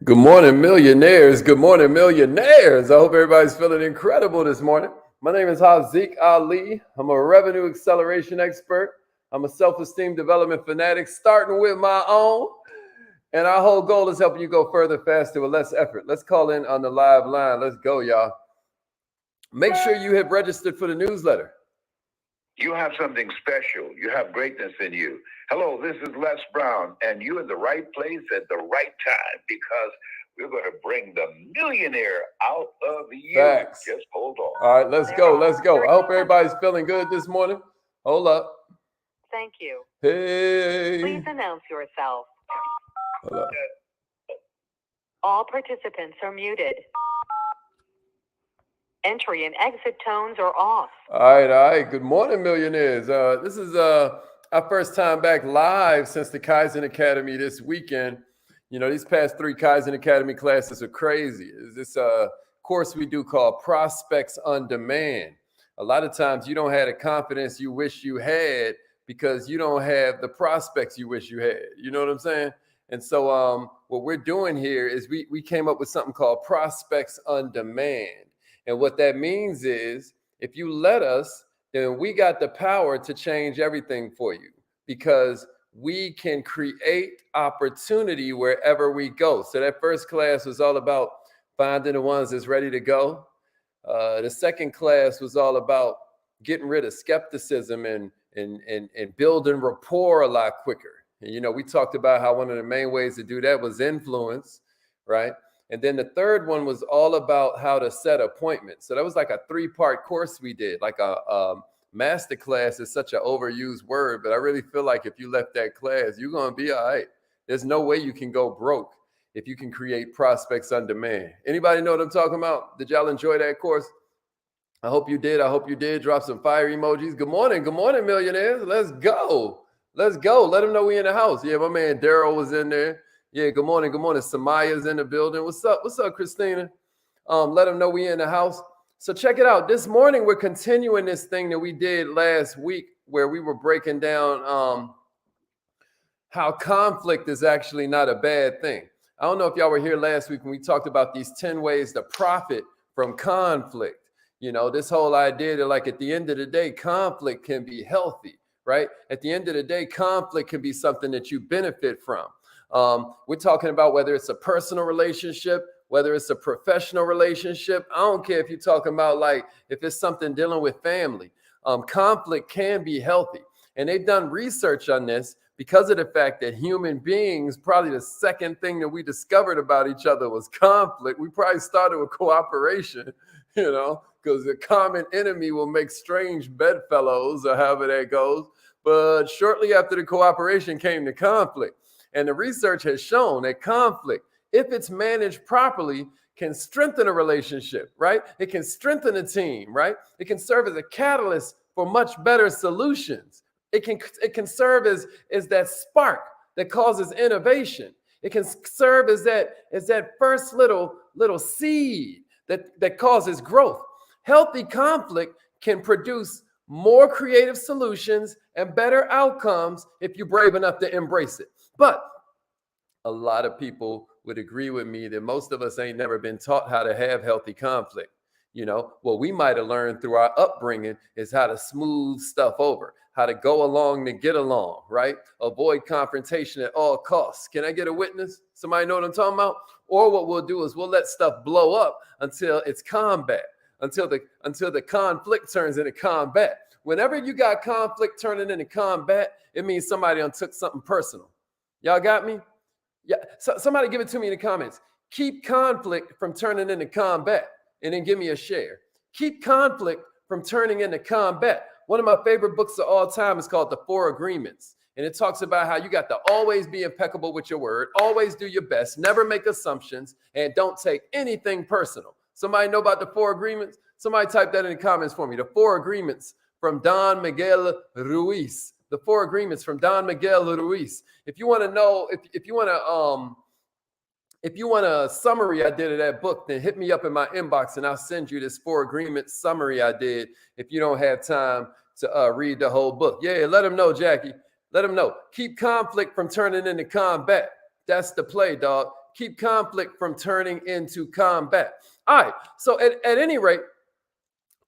Good morning, millionaires. Good morning, millionaires. I hope everybody's feeling incredible this morning. My name is Haziq Ali. I'm a revenue acceleration expert. I'm a self-esteem development fanatic, starting with my own. And our whole goal is helping you go further, faster, with less effort. Let's call in on the live line. Let's go, y'all. Make sure you have registered for the newsletter. You have something special. You have greatness in you. Hello, this is Les Brown, and you're in the right place at the right time because we're going to bring the millionaire out of you. Facts. Just hold on. All right, let's go. Let's go. I hope everybody's feeling good this morning. Hold up. Thank you. Hey. Please announce yourself. Hold up. All participants are muted. Entry and exit tones are off. All right. Good morning, millionaires. This is our first time back live since the Kaizen Academy this weekend. You know, these past 3 Kaizen Academy classes are crazy. It's this course we do called Prospects on Demand. A lot of times you don't have the confidence you wish you had because you don't have the prospects you wish you had. You know what I'm saying? And so what we're doing here is we came up with something called Prospects on Demand. And what that means is if you let us, then we got the power to change everything for you because we can create opportunity wherever we go. So that first class was all about finding the ones that's ready to go. The second class was all about getting rid of skepticism and building rapport a lot quicker. And, you know, we talked about how one of the main ways to do that was influence, right? And then the third one was all about how to set appointments. So that was like a 3-part course we did, like a master class is such an overused word, but I really feel like if you left that class, you're going to be all right. There's no way you can go broke if you can create prospects on demand. Anybody know what I'm talking about? Did y'all enjoy that course? I hope you did. I hope you did. Drop some fire emojis. Good morning, millionaires. Let's go. Let's go. Let them know we in the house. Yeah, my man Daryl was in there. Yeah, good morning. Good morning. Samaya's in the building. What's up? What's up, Christina? Let them know we in the house. So check it out. This morning, we're continuing this thing that we did last week where we were breaking down how conflict is actually not a bad thing. I don't know if y'all were here last week when we talked about these 10 ways to profit from conflict. You know, this whole idea that like at the end of the day, conflict can be healthy, right? At the end of the day, conflict can be something that you benefit from. We're talking about whether it's a personal relationship, whether it's a professional relationship. I don't care if you're talking about like if it's something dealing with family. Conflict can be healthy. And they've done research on this because of the fact that human beings, probably the second thing that we discovered about each other was conflict. We probably started with cooperation, you know, because the common enemy will make strange bedfellows or however that goes. But shortly after the cooperation came the conflict. And the research has shown that conflict, if it's managed properly, can strengthen a relationship, right? It can strengthen a team, right? It can serve as a catalyst for much better solutions. It can serve as that spark that causes innovation. It can serve as that first little seed that causes growth. Healthy conflict can produce more creative solutions and better outcomes if you're brave enough to embrace it. But a lot of people would agree with me that most of us ain't never been taught how to have healthy conflict. You know, what we might have learned through our upbringing is how to smooth stuff over, how to go along to get along, right? Avoid confrontation at all costs. Can I get a witness? Somebody know what I'm talking about? Or what we'll do is we'll let stuff blow up until it's combat, until the conflict turns into combat. Whenever you got conflict turning into combat, it means somebody took something personal. Y'all got me? Yeah. So somebody give it to me in the comments. Keep conflict from turning into combat, and then give me a share. Keep conflict from turning into combat. One of my favorite books of all time is called The 4 Agreements. And it talks about how you got to always be impeccable with your word, always do your best, never make assumptions, and don't take anything personal. Somebody know about the 4 Agreements? Somebody type that in the comments for me. The 4 Agreements from Don Miguel Ruiz. The 4 Agreements from Don Miguel Ruiz. If you want to know, if you want a summary I did of that book, then hit me up in my inbox and I'll send you this 4 Agreements summary I did if you don't have time to read the whole book. Yeah, let them know, Jackie. Let them know. Keep conflict from turning into combat. That's the play, dog. keep conflict from turning into combat. All right. So at any rate,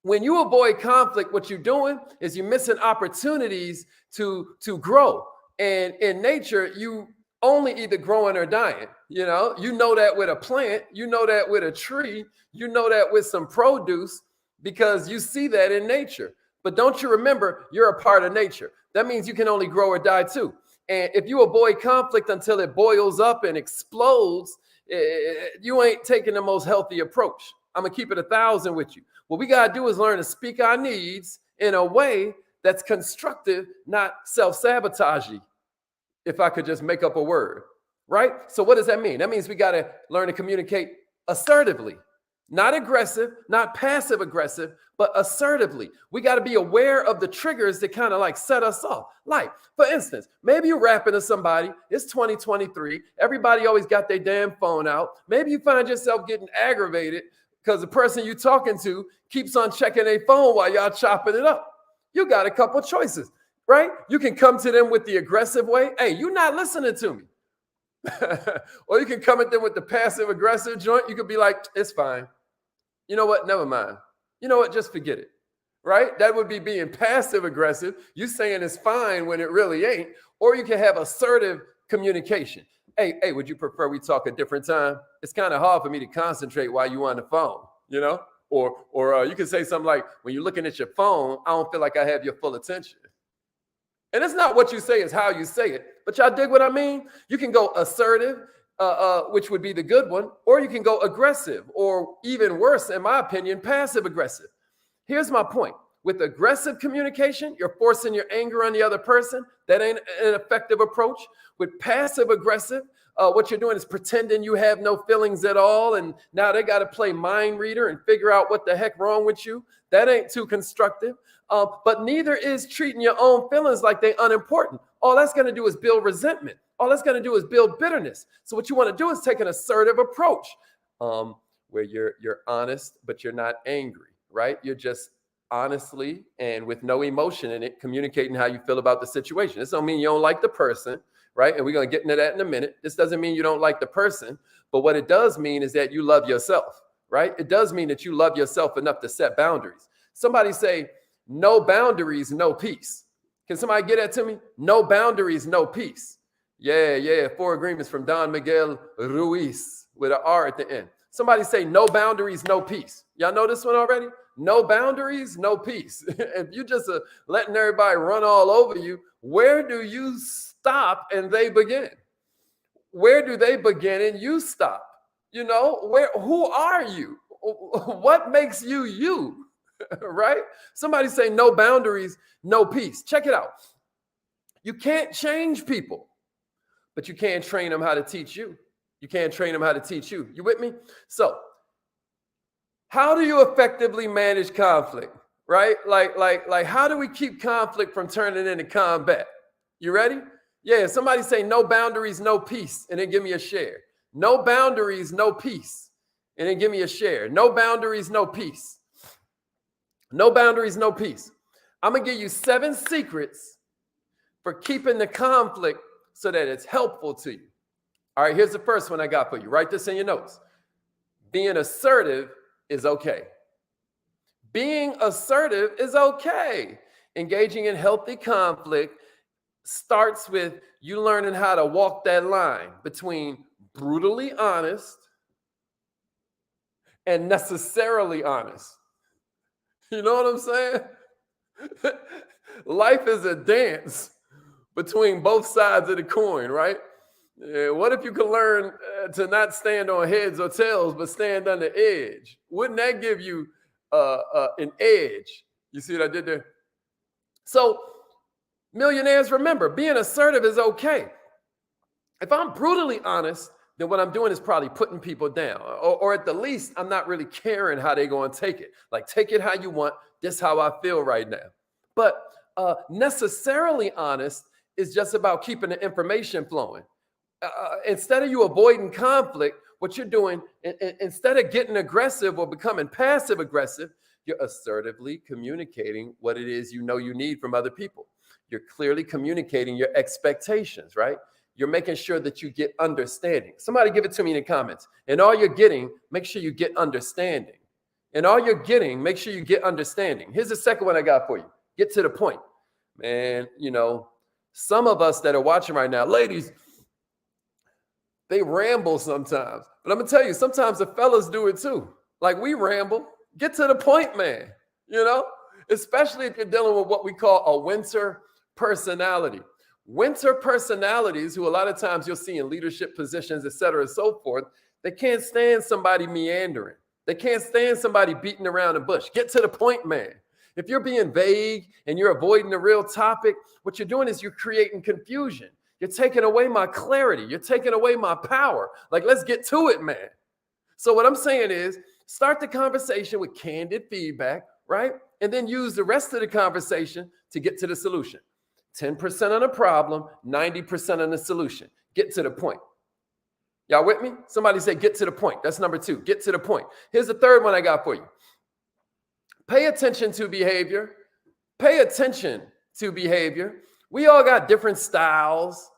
when you avoid conflict, what you're doing is you're missing opportunities to grow. And in nature, you only either growing or dying. You know that with a plant, you know that with a tree, you know that with some produce, because you see that in nature. But don't you remember, you're a part of nature. That means you can only grow or die too. And if you avoid conflict until it boils up and explodes, you ain't taking the most healthy approach. I'm going to keep it 1,000 with you. What we got to do is learn to speak our needs in a way that's constructive, not self-sabotaging. If I could just make up a word, right? So what does that mean? That means we got to learn to communicate assertively, not aggressive, not passive aggressive, but assertively. We got to be aware of the triggers that kind of like set us off. Like, for instance, maybe you're rapping to somebody. It's 2023. Everybody always got their damn phone out. Maybe you find yourself getting aggravated because the person you're talking to keeps on checking their phone while y'all chopping it up. You got a couple choices, right? You can come to them with the aggressive way. Hey, you're not listening to me. Or you can come at them with the passive aggressive joint. You could be like, it's fine. You know what? Never mind. You know what? Just forget it, right? That would be being passive aggressive. You saying it's fine when it really ain't. Or you can have assertive communication. Hey, would you prefer we talk a different time? It's kind of hard for me to concentrate while you on the phone, you know? Or you can say something like, when you're looking at your phone, I don't feel like I have your full attention. And it's not what you say, it's how you say it. But y'all dig what I mean? You can go assertive, which would be the good one, or you can go aggressive, or even worse, in my opinion, passive aggressive. Here's my point. With aggressive communication, you're forcing your anger on the other person. That ain't an effective approach. With passive aggressive, what you're doing is pretending you have no feelings at all, and now they got to play mind reader and figure out what the heck wrong with you. That ain't too constructive. But neither is treating your own feelings like they unimportant. All that's going to do is build resentment. All that's going to do is build bitterness. So what you want to do is take an assertive approach, where you're honest, but you're not angry, right? You're just honestly and with no emotion in it, communicating how you feel about the situation. This don't mean you don't like the person, right? And we're going to get into that in a minute. This doesn't mean you don't like the person, but what it does mean is that you love yourself, right? It does mean that you love yourself enough to set boundaries. Somebody say, no boundaries, no peace. Can somebody get that to me? No boundaries, no peace. Yeah. 4 agreements from Don Miguel Ruiz with an R at the end. Somebody say, no boundaries, no peace. Y'all know this one already? No boundaries, no peace. If you just letting everybody run all over you, where do you stop and they begin? Where do they begin and you stop? You know, who are you? What makes you you? Right? Somebody say no boundaries, no peace. Check it out. You can't change people, but you can train them how to teach you. You can't train them how to teach you. You with me? So how do you effectively manage conflict? Right? Like how do we keep conflict from turning into combat? You ready? Yeah, somebody say no boundaries, no peace, and then give me a share. No boundaries, no peace, and then give me a share. No boundaries, no peace. No boundaries, no peace. I'm going to give you 7 secrets for keeping the conflict so that it's helpful to you. All right, here's the first one I got for you. Write this in your notes. Being assertive is okay. Being assertive is okay. Engaging in healthy conflict starts with you learning how to walk that line between brutally honest and necessarily honest. You know what I'm saying? Life is a dance between both sides of the coin, right? What if you could learn to not stand on heads or tails, but stand on the edge? Wouldn't that give you an edge? You see what I did there? So, millionaires, remember, being assertive is okay. If I'm brutally honest, then what I'm doing is probably putting people down. Or at the least, I'm not really caring how they're going to take it. Like, take it how you want. This is how I feel right now. But necessarily honest is just about keeping the information flowing. Instead of you avoiding conflict, what you're doing, instead of getting aggressive or becoming passive aggressive, you're assertively communicating what it is you know you need from other people. You're clearly communicating your expectations, right? you're making sure that you get understanding. Somebody give it to me in the comments. And all you're getting, make sure you get understanding. And all you're getting, make sure you get understanding. Here's the second one I got for you. Get to the point. Man, some of us that are watching right now, ladies, they ramble sometimes. But I'm going to tell you, sometimes the fellas do it too. Like we ramble. Get to the point, man. Especially if you're dealing with what we call a winter personality. Winter personalities, who a lot of times you'll see in leadership positions, et cetera, and so forth, they can't stand somebody meandering. They can't stand somebody beating around the bush. Get to the point, man. If you're being vague and you're avoiding the real topic, what you're doing is you're creating confusion. You're taking away my clarity. You're taking away my power. Like, let's get to it, man. So what I'm saying is start the conversation with candid feedback, right? And then use the rest of the conversation to get to the solution. 10% on the problem, 90% on the solution. Get to the point. Y'all with me? Somebody say, get to the point. That's number 2. Get to the point. Here's the third one I got for you. Pay attention to behavior. Pay attention to behavior. We all got different styles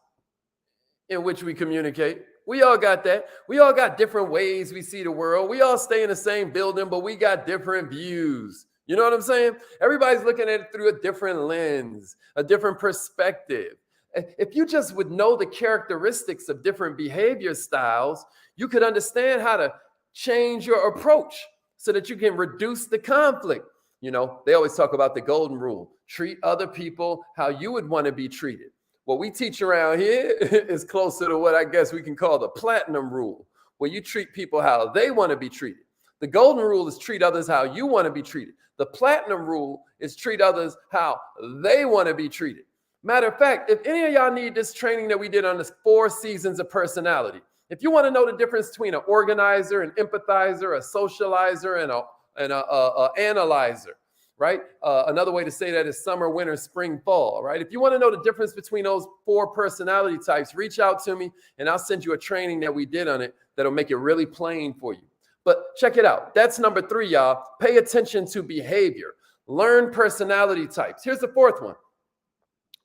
in which we communicate. We all got that. We all got different ways we see the world. We all stay in the same building, but we got different views. You know what I'm saying? Everybody's looking at it through a different lens, a different perspective. If you just would know the characteristics of different behavior styles, you could understand how to change your approach so that you can reduce the conflict. They always talk about the golden rule. Treat other people how you would want to be treated. What we teach around here is closer to what I guess we can call the platinum rule, where you treat people how they want to be treated. The golden rule is treat others how you want to be treated. The platinum rule is treat others how they want to be treated. Matter of fact, if any of y'all need this training that we did on the 4 seasons of personality, if you want to know the difference between an organizer, an empathizer, a socializer, and a analyzer, right? Another way to say that is summer, winter, spring, fall, right? If you want to know the difference between those 4 personality types, reach out to me and I'll send you a training that we did on it that'll make it really plain for you. But check it out. That's number 3, y'all. Pay attention to behavior. Learn personality types. Here's the 4th one.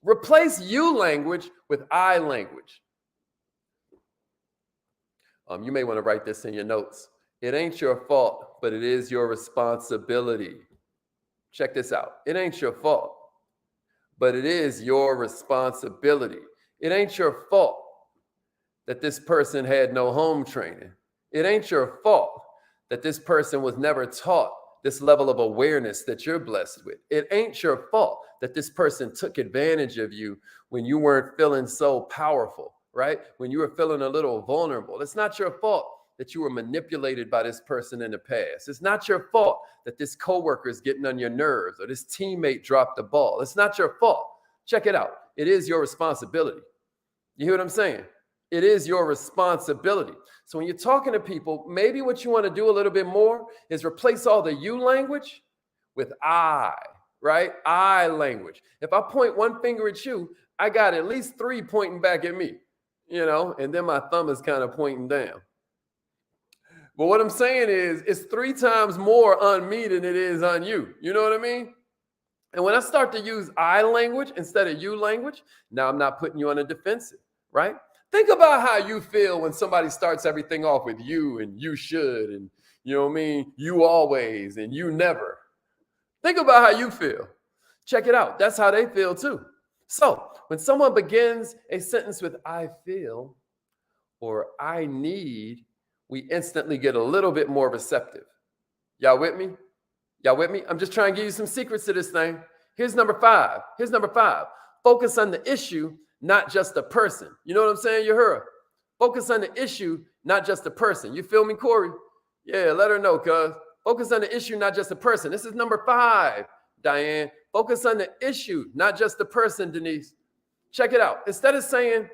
Replace you language with I language. You may want to write this in your notes. It ain't your fault, but it is your responsibility. Check this out. It ain't your fault, but it is your responsibility. It ain't your fault that this person had no home training. It ain't your fault that this person was never taught this level of awareness that you're blessed with. It ain't your fault that this person took advantage of you when you weren't feeling so powerful, right? When you were feeling a little vulnerable. It's not your fault that you were manipulated by this person in the past. It's not your fault that this coworker is getting on your nerves or this teammate dropped the ball. It's not your fault. Check it out. It is your responsibility. You hear what I'm saying? It is your responsibility. So when you're talking to people, maybe what you want to do a little bit more is replace all the you language with I, right? I language. If I point one finger at you, I got at least 3 pointing back at me, and then my thumb is kind of pointing down. But what I'm saying is it's 3 times more on me than it is on you. You know what I mean? And when I start to use I language instead of you language, now I'm not putting you on a defensive, right? Think about how you feel when somebody starts everything off with you and you should and you always and you never. Think about how you feel. Check it out. That's how they feel too. So when someone begins a sentence with I feel or I need, we instantly get a little bit more receptive. Y'all with me? Y'all with me? I'm just trying to give you some secrets to this thing. Here's number 5. Focus on the issue, not just the person. You know what I'm saying? You heard. Focus on the issue, not just the person. You feel me, Corey? Yeah, let her know, cuz. Focus on the issue, not just the person. This is number 5, Diane. Focus on the issue, not just the person, Denise. Check it out. Instead of saying,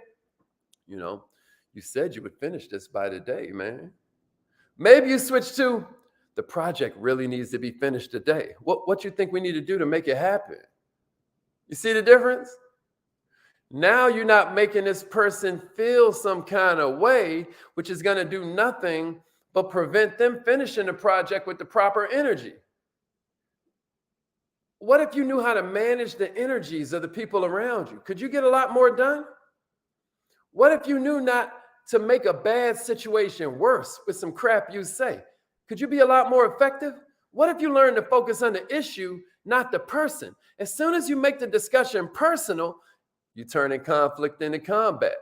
you said you would finish this by today, man. Maybe you switch to, the project really needs to be finished today. What you think we need to do to make it happen? You see the difference? Now you're not making this person feel some kind of way, which is going to do nothing but prevent them finishing the project with the proper energy. What if you knew how to manage the energies of the people around you? Could you get a lot more done? What if you knew not to make a bad situation worse with some crap you say? Could you be a lot more effective? What if you learn to focus on the issue, not the person? As soon as you make the discussion personal, you turn in conflict into combat.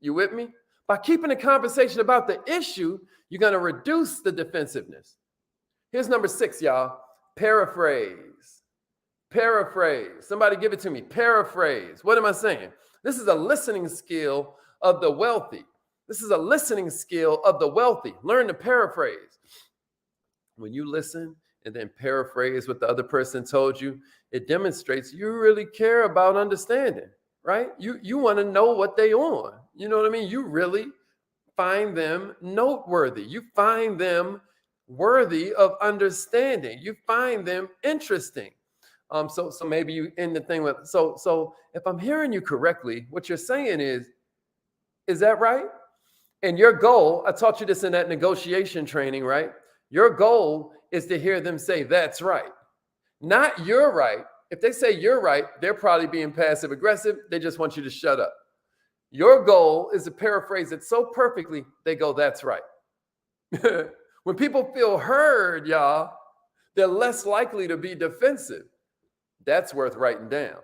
You with me? By keeping the conversation about the issue, you're going to reduce the defensiveness. Here's number 6, y'all. Paraphrase. Paraphrase. Somebody give it to me. Paraphrase. What am I saying? This is a listening skill of the wealthy. This is a listening skill of the wealthy. Learn to paraphrase. When you listen and then paraphrase what the other person told you, it demonstrates you really care about understanding, right? You want to know what they on. You know what I mean? You really find them noteworthy. You find them worthy of understanding. You find them interesting. So maybe you end the thing with, so if I'm hearing you correctly, what you're saying is that right? And your goal, I taught you this in that negotiation training, right? Your goal is to hear them say, that's right. Not you're right. If they say you're right, they're probably being passive aggressive. They just want you to shut up. Your goal is to paraphrase it so perfectly, they go, that's right. When people feel heard, y'all, they're less likely to be defensive. That's worth writing down.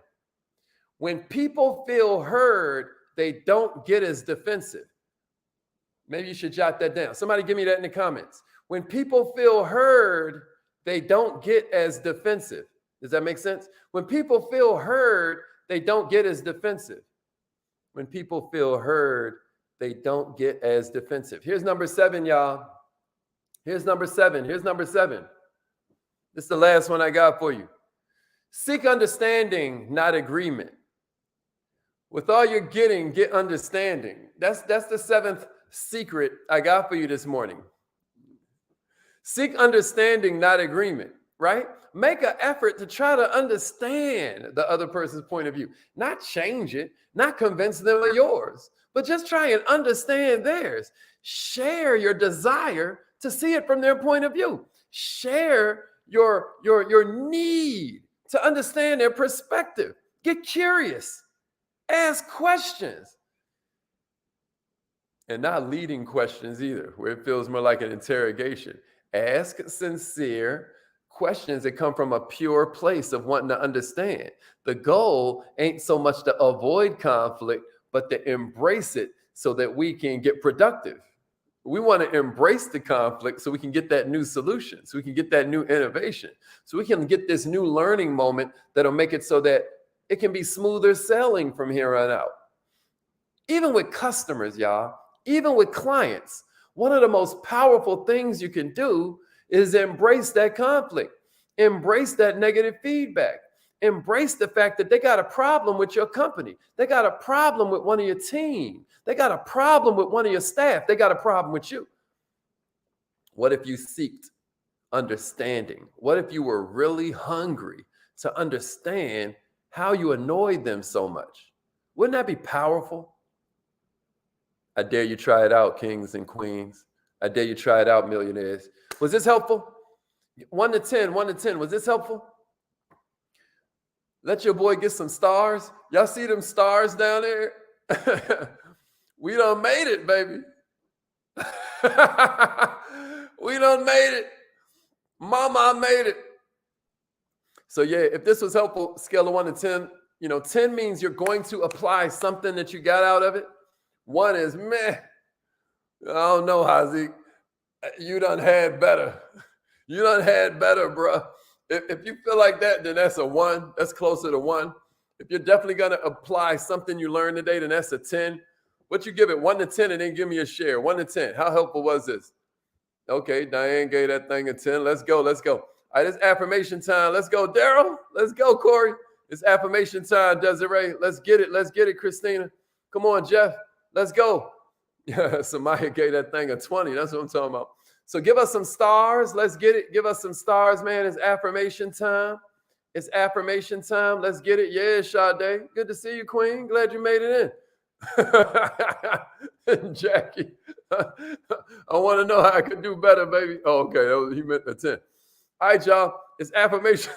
When people feel heard, they don't get as defensive. Maybe you should jot that down. Somebody give me that in the comments. When people feel heard, they don't get as defensive. Does that make sense? When people feel heard, they don't get as defensive. When people feel heard, they don't get as defensive. Here's number 7, y'all. Here's number 7. Here's number 7. This is the last one I got for you. Seek understanding, not agreement. With all you're getting, get understanding. That's the 7th secret I got for you this morning. Seek understanding, not agreement, right? Make an effort to try to understand the other person's point of view, not change it, not convince them of yours, but just try and understand theirs. Share your desire to see it from their point of view. Share your need to understand their perspective. Get curious. Ask questions. And not leading questions either, where it feels more like an interrogation. Ask sincere questions that come from a pure place of wanting to understand. The goal ain't so much to avoid conflict, but to embrace it so that we can get productive. We want to embrace the conflict so we can get that new solution, so we can get that new innovation, so we can get this new learning moment that'll make it so that it can be smoother sailing from here on out. Even with customers, y'all, even with clients, one of the most powerful things you can do is embrace that conflict, embrace that negative feedback, embrace the fact that they got a problem with your company. They got a problem with one of your team. They got a problem with one of your staff. They got a problem with you. What if you seeked understanding? What if you were really hungry to understand how you annoyed them so much? Wouldn't that be powerful? I dare you try it out, kings and queens. I dare you try it out, millionaires. Was this helpful? 1 to 10, 1 to 10. Was this helpful? Let your boy get some stars. Y'all see them stars down there? We done made it, baby. We done made it. Mama made it. So yeah, if this was helpful, scale of 1 to 10, 10 means you're going to apply something that you got out of it. 1 is meh. I don't know, Hazik. You done had better. You done had better, bro. If you feel like that, then that's a 1. That's closer to 1. If you're definitely going to apply something you learned today, then that's a 10. What you give it, 1 to 10, and then give me a share. 1 to 10. How helpful was this? Okay, Diane gave that thing a 10. Let's go. Let's go. All right, it's affirmation time. Let's go, Daryl. Let's go, Corey. It's affirmation time, Desiree. Let's get it. Let's get it, Christina. Come on, Jeff. Let's go. Yeah, Samaya gave that thing a 20. That's what I'm talking about. So give us some stars. Let's get it. Give us some stars, man. It's affirmation time. It's affirmation time. Let's get it. Yeah, Sade. Good to see you, Queen. Glad you made it in. Jackie. I want to know how I could do better, baby. Oh, okay. He meant a 10. All right, y'all. It's affirmation.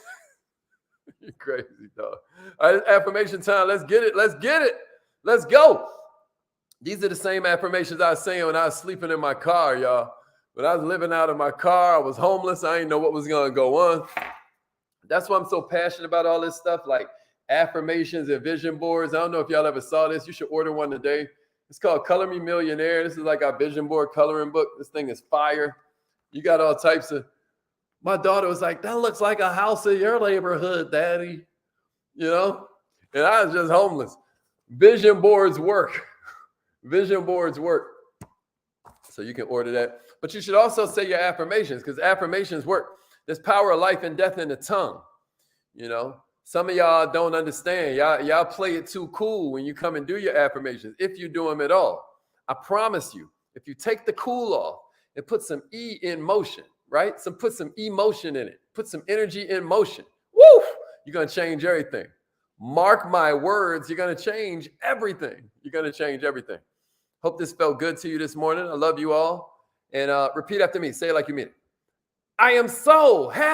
You're crazy, dog. All right, it's affirmation time. Let's get it. Let's get it. Let's go. These are the same affirmations I was saying when I was sleeping in my car, y'all. When I was living out of my car, I was homeless. I didn't know what was going to go on. That's why I'm so passionate about all this stuff, like affirmations and vision boards. I don't know if y'all ever saw this. You should order one today. It's called Color Me Millionaire. This is like our vision board coloring book. This thing is fire. You got all types of. My daughter was like, that looks like a house in your neighborhood, Daddy. You know? And I was just homeless. Vision boards work. Vision boards work. So you can order that. But you should also say your affirmations, because affirmations work. There's power of life and death in the tongue. You know, some of y'all don't understand. Y'all play it too cool when you come and do your affirmations, if you do them at all. I promise you, if you take the cool off and put some E in motion, right? Put some emotion in it. Put some energy in motion. Woo! You're going to change everything. Mark my words, you're going to change everything. You're going to change everything. Hope this felt good to you this morning. I love you all. And repeat after me. Say it like you mean it. I am so happy.